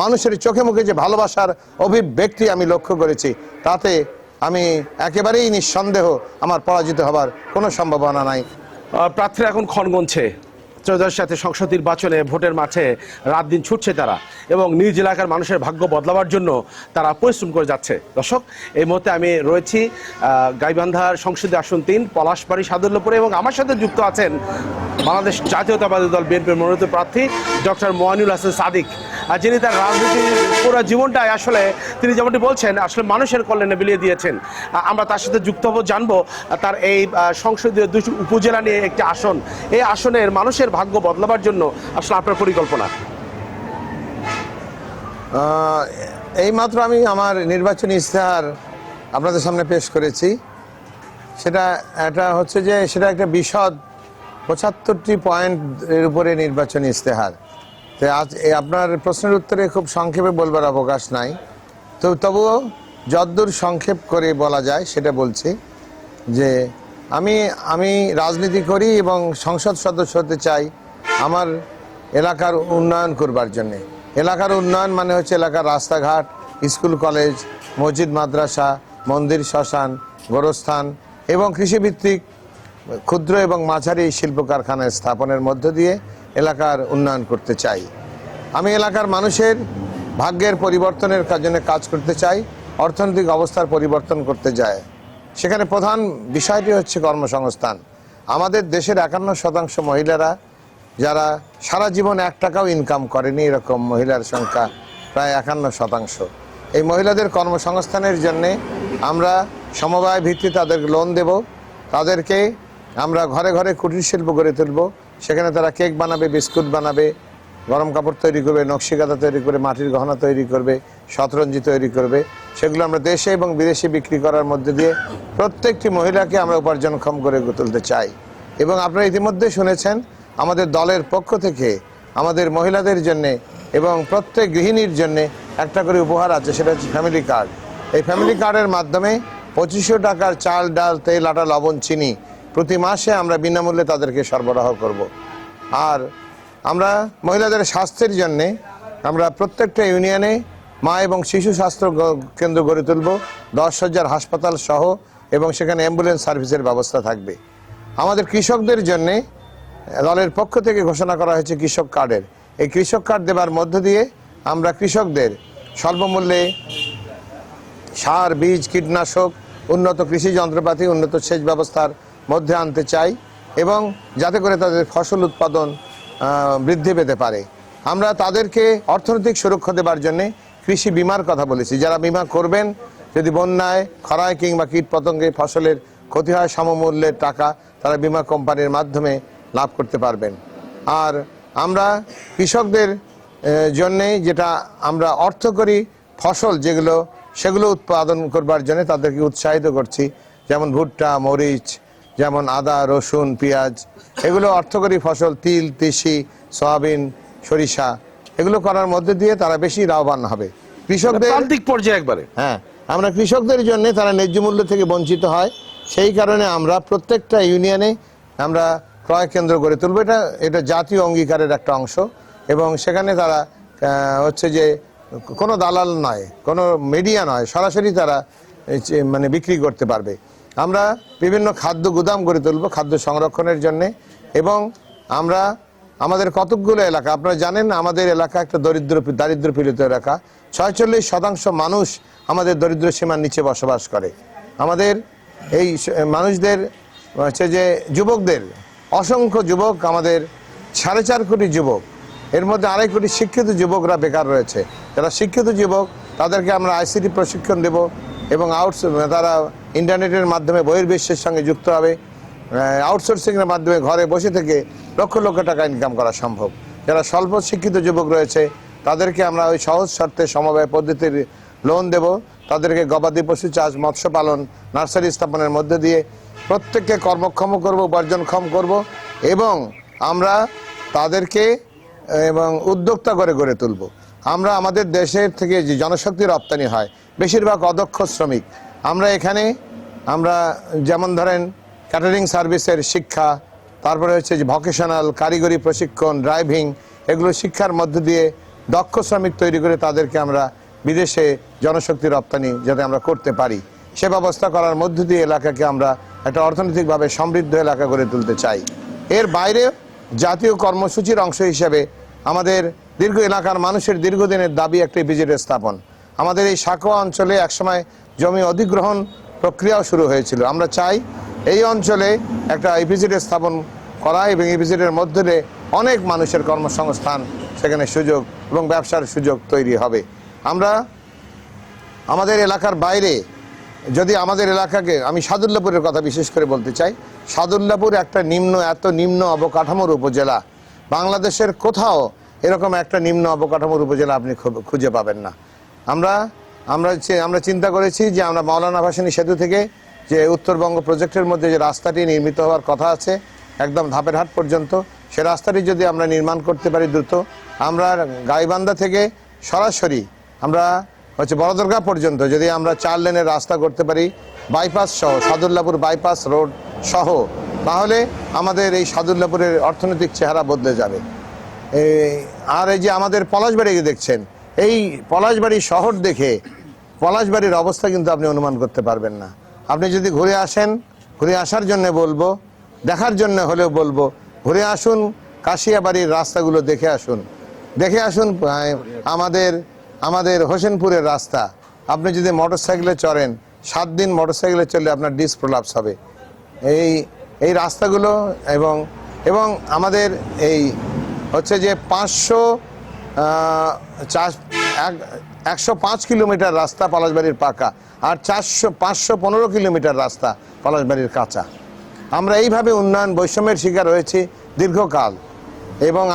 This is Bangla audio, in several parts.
মানুষের চোখে মুখে যে ভালোবাসার অভিব্যক্তি আমি লক্ষ্য করেছি, তাতে আমি একেবারেই নিঃসন্দেহ আমার পরাজিত হবার কোনো সম্ভাবনা নাই। প্রার্থীরা এখন ক্ষণ গুনছে। ত্রয়োদশ জাতীয় সংসদ নির্বাচনে ভোটের মাঠে রাত দিন ছুটছে তারা, এবং নিজ এলাকার মানুষের ভাগ্য বদলাবার জন্য তারা পরিশ্রম করে যাচ্ছে। দর্শক, এই মুহূর্তে আমি রয়েছি গাইবান্ধার সংসদীয় আসন ৩ পলাশবাড়ি সাদুল্যপুরে, এবং আমার সাথে যুক্ত আছেন বাংলাদেশ জাতীয়তাবাদী দল বিএনপির মনোনীত প্রার্থী ডক্টর মোয়ানুল হাসান সাদিক, যিনি তার রাজনীতির পুরো জীবনটাই আসলে তিনি যেমনটি বলছেন আসলে মানুষের কল্যাণে বিলিয়ে দিয়েছেন। আমরা তার সাথে যুক্ত হব, জানবো তার এই সংসদীয় ২টি উপজেলা নিয়ে একটি আসন, এই আসনের মানুষের ভাগ্য বদলাবার জন্য আসলে আপনার পরিকল্পনা। এইমাত্র আমি আমার নির্বাচনী ইশতেহার আপনাদের সামনে পেশ করেছি। এটা হচ্ছে যে সেটা একটা বিশদ ৭৫টি পয়েন্টের উপরে নির্বাচনী ইশতেহার। তো আজ আপনার প্রশ্নের উত্তরে খুব সংক্ষেপে বলবার অবকাশ নাই, তো তবুও যদ্দূর সংক্ষেপ করে বলা যায় সেটা বলছি যে আমি রাজনীতি করি এবং সংসদ সদস্য হতে চাই আমার এলাকার উন্নয়ন করবার জন্যে। এলাকার উন্নয়ন মানে হচ্ছে এলাকার রাস্তাঘাট, স্কুল কলেজ, মসজিদ মাদ্রাসা, মন্দির, শ্মশান, গোরস্থান এবং কৃষিভিত্তিক ক্ষুদ্র এবং মাঝারি শিল্প কারখানা স্থাপনের মধ্য দিয়ে এলাকার উন্নয়ন করতে চাই। আমি এলাকার মানুষের ভাগ্যের পরিবর্তনের জন্য কাজ করতে চাই, অর্থনৈতিক অবস্থার পরিবর্তন করতে যায়। সেখানে প্রধান বিষয়টি হচ্ছে কর্মসংস্থান। আমাদের দেশের ৫১% মহিলারা যারা সারা জীবন ১ টাকাও ইনকাম করেনি, এরকম মহিলার সংখ্যা প্রায় ৫১%। এই মহিলাদের কর্মসংস্থানের জন্যে আমরা সমবায় ভিত্তিতে তাদের লোন দেব, তাদেরকে আমরা ঘরে ঘরে কুটির শিল্প গড়ে তুলব। সেখানে তারা কেক বানাবে, বিস্কুট বানাবে, গরম কাপড় তৈরি করবে, নকশিকাঁথা তৈরি করে, মাটির গহনা তৈরি করবে, শতরঞ্জি তৈরি করবে। সেগুলো আমরা দেশে এবং বিদেশে বিক্রি করার মধ্যে দিয়ে প্রত্যেকটি মহিলাকে আমরা উপার্জনক্ষম করে তুলতে চাই। এবং আপনারা ইতিমধ্যে শুনেছেন আমাদের দলের পক্ষ থেকে আমাদের মহিলাদের জন্যে এবং প্রত্যেক গৃহিণীর জন্যে একটা করে উপহার আছে, সেটা হচ্ছে ফ্যামিলি কার্ড। এই ফ্যামিলি কার্ডের মাধ্যমে ২৫০০ টাকার চাল, ডাল, তেল, আটা, লবণ, চিনি প্রতি মাসে আমরা বিনামূল্যে তাদেরকে সরবরাহ করব। আর আমরা মহিলাদের স্বাস্থ্যের জন্যে আমরা প্রত্যেকটা ইউনিয়নে মা এবং শিশু স্বাস্থ্য কেন্দ্র গড়ে তুলব, ১০ শয্যার হাসপাতাল সহ, এবং সেখানে অ্যাম্বুলেন্স সার্ভিসের ব্যবস্থা থাকবে। আমাদের কৃষকদের জন্যে দলের পক্ষ থেকে ঘোষণা করা হয়েছে কৃষক কার্ডের। এই কৃষক কার্ড দেবার মধ্য দিয়ে আমরা কৃষকদের স্বল্পমূল্যে সার, বীজ, কীটনাশক, উন্নত কৃষি যন্ত্রপাতি, উন্নত সেচ ব্যবস্থার মধ্যে আনতে চাই, এবং যাতে করে তাদের ফসল উৎপাদন বৃদ্ধি পেতে পারে। আমরা তাদেরকে অর্থনৈতিক সুরক্ষা দেবার জন্যে কৃষি বিমার কথা বলেছি। যারা বিমা করবেন, যদি বন্যায়, খরায় কিংবা কীটপতঙ্গে ফসলের ক্ষতি হয়, সমমূল্যের টাকা তারা বিমা কোম্পানির মাধ্যমে লাভ করতে পারবেন। আর আমরা কৃষকদের জন্যে যেটা আমরা অর্থকরী ফসল যেগুলো, সেগুলো উৎপাদন করবার জন্য তাদেরকে উৎসাহিত করছি, যেমন ভুট্টা, মরিচ, যেমন আদা, রসুন, পেঁয়াজ, এগুলো অর্থকরী ফসল, তিল, তিসি, সয়াবিন, সরিষা, এগুলো করার মধ্যে দিয়ে তারা বেশি লাভবান হবে। কৃষকদের প্রান্তিক পর্যায়ে একবারে আমরা কৃষকদের জন্য তারা ন্যায্য মূল্য থেকে বঞ্চিত হয়, সেই কারণে আমরা প্রত্যেকটা ইউনিয়নে আমরা ক্রয় কেন্দ্র গড়ে তুলব। এটা জাতীয় অঙ্গীকারের একটা অংশ, এবং সেখানে তারা হচ্ছে যে কোনো দালাল নয়, কোনো মিডিয়া নয়, সরাসরি তারা মানে বিক্রি করতে পারবে। আমরা বিভিন্ন খাদ্য গুদাম গড়ে তুলব খাদ্য সংরক্ষণের জন্যে। এবং আমরা আমাদের কতকগুলো এলাকা, আপনারা জানেন আমাদের এলাকা একটা দারিদ্র পীড়িত এলাকা। ৪৬% মানুষ আমাদের দরিদ্র সীমার নিচে বসবাস করে। আমাদের এই মানুষদের হচ্ছে যে যুবকদের, অসংখ্য যুবক, আমাদের ৪.৫ কোটি যুবক, এর মধ্যে ২.৫ কোটি শিক্ষিত যুবকরা বেকার রয়েছে। যারা শিক্ষিত যুবক তাদেরকে আমরা আইসিটি প্রশিক্ষণ দেব, এবং তারা ইন্টারনেটের মাধ্যমে বহির্বিশ্বের সঙ্গে যুক্ত হবে। আউটসোর্সিংয়ের মাধ্যমে ঘরে বসে থেকে লক্ষ লক্ষ টাকা ইনকাম করা সম্ভব। যারা স্বল্প শিক্ষিত যুবক রয়েছে তাদেরকে আমরা ওই সহজ শর্তে সমবায় পদ্ধতির লোন দেব। তাদেরকে গবাদি পশু চাষ, মৎস্য পালন, নার্সারি স্থাপনের মধ্যে দিয়ে প্রত্যেককে কর্মক্ষম করব, উপার্জনক্ষম করব, এবং আমরা তাদেরকে এবং উদ্যোক্তা করে গড়ে তুলব। আমরা আমাদের দেশের থেকে যে জনশক্তি রপ্তানি হয়, বেশিরভাগ অদক্ষ শ্রমিক। আমরা যেমন ধরেন ক্যাটারিং সার্ভিসের শিক্ষা, তারপরে হচ্ছে যে ভোকেশনাল কারিগরি প্রশিক্ষণ, ড্রাইভিং, এগুলো শিক্ষার মধ্যে দিয়ে দক্ষ শ্রমিক তৈরি করে তাদেরকে আমরা বিদেশে জনশক্তি রপ্তানি যাতে আমরা করতে পারি, সে ব্যবস্থা করার মধ্য দিয়ে এলাকাকে আমরা একটা অর্থনৈতিকভাবে সমৃদ্ধ এলাকা গড়ে তুলতে চাই। এর বাইরে জাতীয় কর্মসূচির অংশ হিসেবে আমাদের এলাকার মানুষের দীর্ঘদিনের দাবি একটা ইপিজেড স্থাপন। আমাদের এই সাকোয়া অঞ্চলে একসময় জমি অধিগ্রহণ প্রক্রিয়াও শুরু হয়েছিল। আমরা চাই এই অঞ্চলে একটা ইপিজেড স্থাপন করা এবং ইপিজেডের মধ্যে দিয়ে অনেক মানুষের কর্মসংস্থান, সেখানে সুযোগ এবং ব্যবসার সুযোগ তৈরি হবে। আমরা আমাদের এলাকার বাইরে যদি আমাদের এলাকাকে, আমি সাদুল্লাপুরের কথা বিশেষ করে বলতে চাই, সাদুল্লাপুর একটা এত নিম্ন অবকাঠামোর উপজেলা, বাংলাদেশের কোথাও এরকম একটা নিম্ন অবকাঠামোর উপজেলা আপনি খুঁজে পাবেন না। আমরা চিন্তা করেছি যে আমরা মাওলানা ভাসানী সেতু থেকে যে উত্তরবঙ্গ প্রজেক্টের মধ্যে যে রাস্তাটি নির্মিত হওয়ার কথা আছে একদম ধাপেরহাট পর্যন্ত, সে রাস্তাটি যদি আমরা নির্মাণ করতে পারি দ্রুত, আমরা গাইবান্ধা থেকে সরাসরি আমরা বড়দরগা পর্যন্ত যদি আমরা 4 লেনের রাস্তা করতে পারি, বাইপাস সহ, সাদুল্লাপুর বাইপাস রোড সহ, তাহলে আমাদের এই সাদুল্লাপুরের অর্থনৈতিক চেহারা বদলে যাবে। আর এই যে আমাদের পলাশবাড়ি দেখছেন, এই পলাশবাড়ি শহর দেখে পলাশবাড়ির অবস্থা কিন্তু আপনি অনুমান করতে পারবেন না। আপনি যদি ঘুরে আসেন, ঘুরে আসার জন্য বলবো, দেখার জন্য হলেও বলবো, ঘুরে আসুন, কাশিয়াবাড়ির রাস্তাগুলো দেখে আসুন। আমাদের হোসেনপুরের রাস্তা, আপনি যদি মোটরসাইকেলে চড়েন, 7 দিন মোটরসাইকেলে চললে আপনার ডিস্ক প্রলাপস হবে। এই রাস্তাগুলো এবং আমাদের এই যে 105 কিলোমিটার রাস্তা পলাশবাড়ির পাকা, আর 515 কিলোমিটার রাস্তা পলাশবাড়ির কাঁচা। আমরা এইভাবে উন্নয়ন বৈষম্যের শিকার হয়েছি দীর্ঘকাল, এবং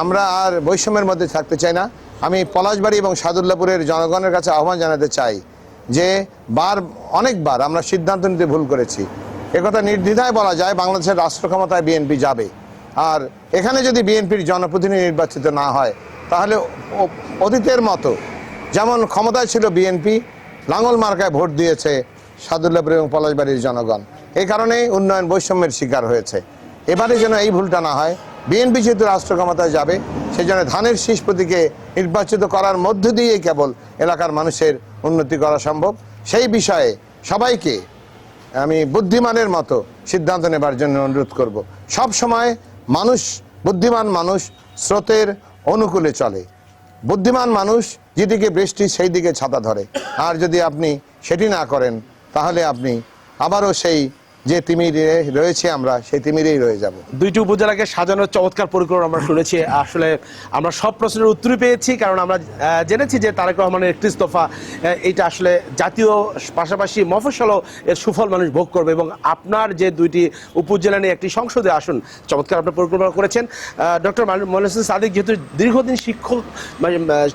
আমরা আর বৈষম্যের মধ্যে থাকতে চাই না। আমি পলাশবাড়ি এবং সাদুল্লাপুরের জনগণের কাছে আহ্বান জানাতে চাই যে অনেকবার আমরা সিদ্ধান্ত নিতে ভুল করেছি। একথা নির্দ্বিধায় বলা যায়, বাংলাদেশের রাষ্ট্র ক্ষমতায় বিএনপি যাবে। আর এখানে যদি বিএনপির জনপ্রতিনিধি নির্বাচিত না হয়, তাহলে অতীতের মতো যেমন ক্ষমতায় ছিল বিএনপি, লাঙ্গল মার্কায় ভোট দিয়েছে সাদুল্লাপুর এবং পলাশবাড়ির জনগণ। এই কারণে উন্নয়ন বৈষম্যের শিকার হয়েছে। এবারে যেন এই ভুলটা না হয়, বিএনপি যেহেতু রাষ্ট্র ক্ষমতায় যাবে, সেই জন্য ধানের শীষ প্রতীকে নির্বাচিত করার মধ্য দিয়েই কেবল এলাকার মানুষের উন্নতি করা সম্ভব। সেই বিষয়ে সবাইকে আমি বুদ্ধিমানের মতো সিদ্ধান্ত নেবার জন্য অনুরোধ করব। সব সময় বুদ্ধিমান মানুষ স্রোতের অনুকূলে চলে। বুদ্ধিমান মানুষ যেদিকে বৃষ্টি সেই দিকে ছাতা ধরে। আর যদি আপনি সেটি না করেন, তাহলে আপনি আবারও সেই যে তিমিরে রয়েছে, আমরা সেই তিমিরেই রয়ে যাব। 2টি উপজেলাকে সাজানোর চমৎকার পরিকল্পনা আমরা শুনেছি। আসলে আমরা সব প্রশ্নের উত্তরই পেয়েছি, কারণ আমরা জেনেছি যে তারেক রহমানের 31 দফা, এটা আসলে জাতীয় পাশাপাশি মফস্বলও এর সুফল মানুষ ভোগ করবে। এবং আপনার যে 2টি উপজেলা নিয়ে একটি সংসদে আসুন, চমৎকার আপনার পরিকল্পনা করেছেন। ডক্টর মনির হোসেন সাদিক, যেহেতু দীর্ঘদিন শিক্ষক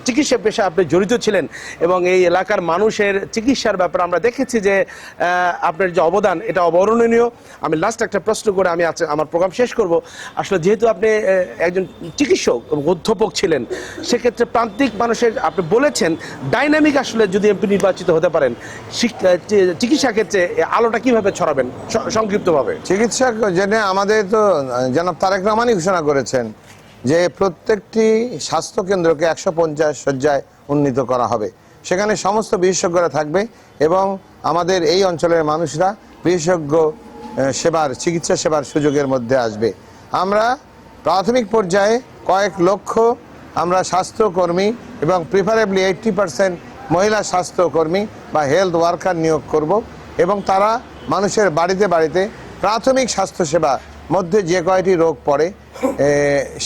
চিকিৎসা পেশা আপনি জড়িত ছিলেন, এবং এই এলাকার মানুষের চিকিৎসার ব্যাপারে আমরা দেখেছি যে আপনার যে অবদান, এটা অবর্ণনীয়। আমি লাস্ট একটা প্রশ্ন করে আমি আমার প্রোগ্রাম শেষ করব। আসলে যেহেতু আপনি একজন চিকিৎসক এবং অধ্যাপক ছিলেন, সেক্ষেত্রে প্রান্তিক মানুষের, আপনি বলেছেন ডাইনামিক, আসলে যদি এমপি নির্বাচিত হতে পারেন, চিকিৎসা ক্ষেত্রে আলোটা কিভাবে ছড়াবেন সংক্ষিপ্তভাবে? চিকিৎসা জেনে আমাদের তো জনাব তারেক রহমানই ঘোষণা করেছেন যে প্রত্যেকটি স্বাস্থ্য কেন্দ্রকে 150 শয্যায় উন্নীত করা হবে। সেখানে সমস্ত বিশেষজ্ঞরা থাকবে এবং আমাদের এই অঞ্চলের মানুষরা বিশেষজ্ঞ চিকিৎসা সেবার সুযোগের মধ্যে আসবে। আমরা প্রাথমিক পর্যায়ে কয়েক লক্ষ আমরা স্বাস্থ্যকর্মী এবং প্রিফারেবলি 80% মহিলা স্বাস্থ্যকর্মী বা হেলথ ওয়ার্কার নিয়োগ করব, এবং তারা মানুষের বাড়িতে বাড়িতে প্রাথমিক স্বাস্থ্যসেবা মধ্যে যে কয়টি রোগ পড়ে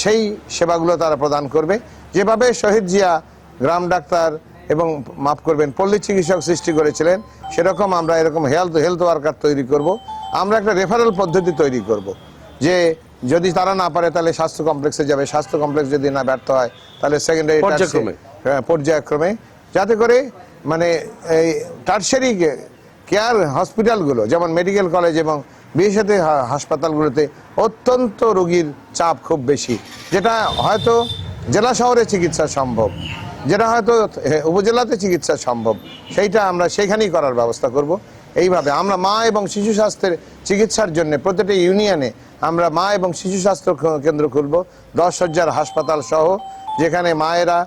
সেই সেবাগুলো তারা প্রদান করবে। যেভাবে শহীদ জিয়া গ্রাম ডাক্তার এবং মাফ করবেন পল্লী চিকিৎসক সৃষ্টি করেছিলেন, সেরকম আমরা এরকম হেলথ ওয়ার্কার তৈরি করব। আমরা একটা রেফারেল পদ্ধতি তৈরি করব, যে যদি তারা না পারে তাহলে স্বাস্থ্য কমপ্লেক্সে যাবে, স্বাস্থ্য কমপ্লেক্স যদি না ব্যর্থ হয় তাহলে সেকেন্ডারি পর্যায়ক্রমে, যাতে করে এই টার্সারি কেয়ার হসপিটালগুলো, যেমন মেডিকেল কলেজ এবং বিশেষায়িত হাসপাতালগুলোতে অত্যন্ত রোগীর চাপ খুব বেশি, যেটা হয়তো জেলা শহরে চিকিৎসা সম্ভব, যেটা হয়তো উপজেলাতে চিকিৎসা সম্ভব, সেইটা আমরা সেইখানেই করার ব্যবস্থা করব। এইভাবে আমরা মা এবং শিশু স্বাস্থ্যের চিকিৎসার জন্য প্রতিটি ইউনিয়নে আমরা মা এবং শিশু স্বাস্থ্য কেন্দ্র খুলব, 10 শয্যার হাসপাতাল সহ, যেখানে মায়েরা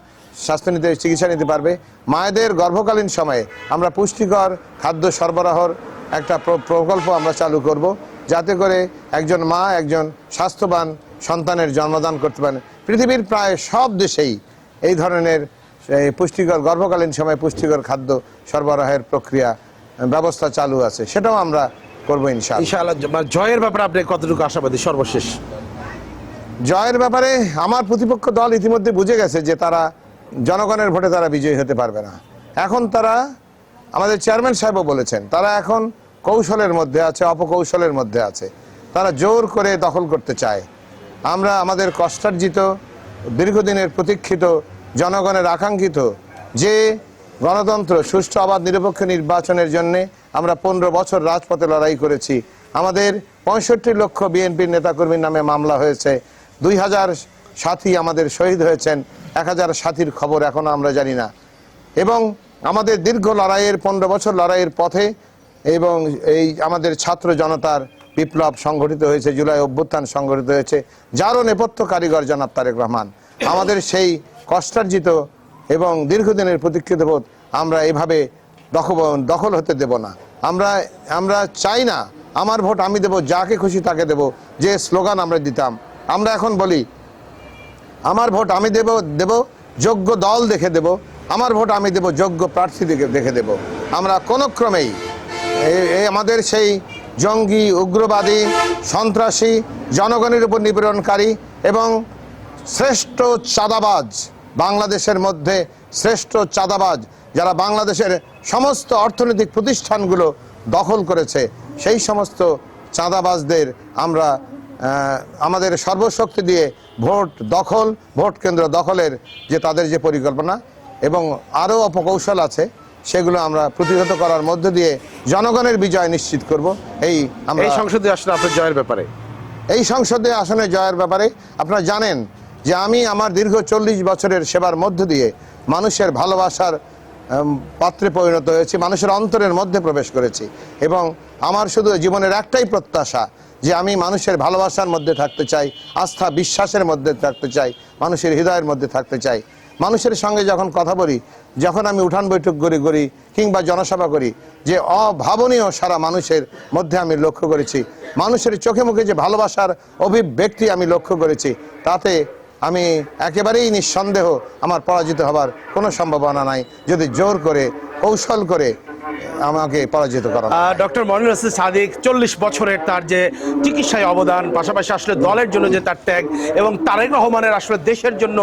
স্বাস্থ্য নিতে চিকিৎসা নিতে পারবে। মায়েদের গর্ভকালীন সময়ে আমরা পুষ্টিকর খাদ্য সরবরাহর একটা প্রকল্প আমরা চালু করব, যাতে করে একজন মা একজন স্বাস্থ্যবান সন্তানের জন্মদান করতে পারেন। পৃথিবীর প্রায় সব দেশেই এই ধরনের পুষ্টিকর গর্ভকালীন সময়ে পুষ্টিকর খাদ্য সরবরাহের প্রক্রিয়া ব্যবস্থা চালু আছে, সেটাও আমরা করবো ইনশাআল্লাহ। ইনশাআল্লাহ। জয়ের ব্যাপারে আপনি কতটুকু আশাবাদী? সর্বশেষ জয়ের ব্যাপারে আমার প্রতিপক্ষ দল ইতিমধ্যে বুঝে গেছে যে তারা জনগণের ভোটে তারা বিজয়ী হতে পারবে না। এখন তারা, আমাদের চেয়ারম্যান সাহেবও বলেছেন, তারা এখন কৌশলের মধ্যে আছে, অপকৌশলের মধ্যে আছে। তারা জোর করে দখল করতে চায়। আমরা আমাদের কষ্টার্জিত, দীর্ঘদিনের প্রতীক্ষিত, জনগণের আকাঙ্ক্ষিত যে গণতন্ত্র, সুষ্ঠু অবাধ নিরপেক্ষ নির্বাচনের জন্যে আমরা 15 বছর রাজপথে লড়াই করেছি। আমাদের 65 লক্ষ বিএনপির নেতাকর্মীর নামে মামলা হয়েছে, 2000 সাথী আমাদের শহীদ হয়েছেন, 1000 সাথীর খবর এখনো আমরা জানি না। এবং আমাদের দীর্ঘ লড়াইয়ের 15 বছর লড়াইয়ের পথে এবং এই আমাদের ছাত্র জনতার বিপ্লব সংগঠিত হয়েছে, জুলাই অভ্যুত্থান সংগঠিত হয়েছে, যারও নেপথ্য কারিগর জনাব তারেক রহমান। আমাদের সেই কষ্টার্জিত এবং দীর্ঘদিনের প্রতীক্ষিত ভোট আমরা এভাবে দখল হতে দেব না। আমরা চাই না আমার ভোট আমি দেব, যাকে খুশি তাকে দেব, যে স্লোগান আমরা দিতাম। আমরা এখন বলি আমার ভোট আমি দেব যোগ্য দল দেখে দেব, আমার ভোট আমি দেব যোগ্য প্রার্থী দেখে দেব। আমরা কোনো ক্রমেই আমাদের সেই জঙ্গি, উগ্রবাদী, সন্ত্রাসী, জনগণের উপর নিপীড়নকারী এবং শ্রেষ্ঠ চাঁদাবাজ, বাংলাদেশের মধ্যে শ্রেষ্ঠ চাঁদাবাজ যারা বাংলাদেশের সমস্ত অর্থনৈতিক প্রতিষ্ঠানগুলো দখল করেছে, সেই সমস্ত চাঁদাবাজদের আমরা আমাদের সর্বশক্তি দিয়ে ভোট কেন্দ্র দখলের যে তাদের যে পরিকল্পনা এবং আরও অপকৌশল আছে, সেগুলো আমরা প্রতিহত করার মধ্য দিয়ে জনগণের বিজয় নিশ্চিত করব। এই সংসদীয় আসনে আপনার জয়ের ব্যাপারে, এই সংসদীয় আসনে জয়ের ব্যাপারে আপনারা জানেন যে আমি আমার দীর্ঘ 40 বছরের সেবার মধ্য দিয়ে মানুষের ভালোবাসার পাত্রে পরিণত হয়েছি, মানুষের অন্তরের মধ্যে প্রবেশ করেছি। এবং আমার শুধু জীবনের একটাই প্রত্যাশা যে আমি মানুষের ভালোবাসার মধ্যে থাকতে চাই, আস্থা বিশ্বাসের মধ্যে থাকতে চাই, মানুষের হৃদয়ের মধ্যে থাকতে চাই। মানুষের সঙ্গে যখন কথা বলি, যখন আমি উঠান বৈঠক করি কিংবা জনসভা করি, যে অভাবনীয় সারা মানুষের মধ্যে আমি লক্ষ্য করেছি, মানুষের চোখে মুখে যে ভালোবাসার অভিব্যক্তি আমি লক্ষ্য করেছি, তাতে আমি একেবারেই নিঃসন্দেহ আমার পরাজিত হবার কোনো সম্ভাবনা নাই, যদি জোর করে কৌশল করে আমাকে পরাজিত করা। ডক্টর মনির হোসেন সাদিক 40 বছরের তার যে চিকিৎসায় অবদান, পাশাপাশি আসলে দলের জন্য যে তার ত্যাগ এবং তারেক রহমানের আসলে দেশের জন্য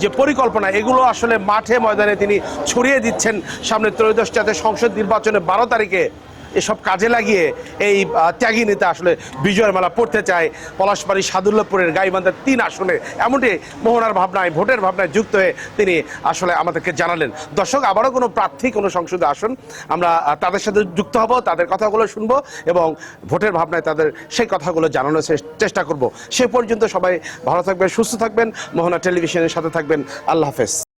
যে পরিকল্পনা, এগুলো আসলে মাঠে ময়দানে তিনি ছড়িয়ে দিচ্ছেন। সামনে ত্রয়োদশ জাতীয় সংসদ নির্বাচনে 12 তারিখে এসব কাজে লাগিয়ে এই ত্যাগী নেতা আসলে বিজয়ের মালা পড়তে চায় পলাশবাড়ি, সাদুল্লাপুরের গাইবান্ধার 3 আসনে, এমনটি মোহনার ভাবনায়, ভোটের ভাবনায় যুক্ত হয়ে তিনি আসলে আমাদেরকে জানালেন। দর্শক, আবারও কোনো প্রার্থী, কোনো সংসদে আসন, আমরা তাদের সাথে যুক্ত হব, তাদের কথাগুলো শুনবো এবং ভোটের ভাবনায় তাদের সেই কথাগুলো জানানোর চেষ্টা করব। সে পর্যন্ত সবাই ভালো থাকবেন, সুস্থ থাকবেন, মোহনা টেলিভিশনের সাথে থাকবেন। আল্লাহ হাফেজ।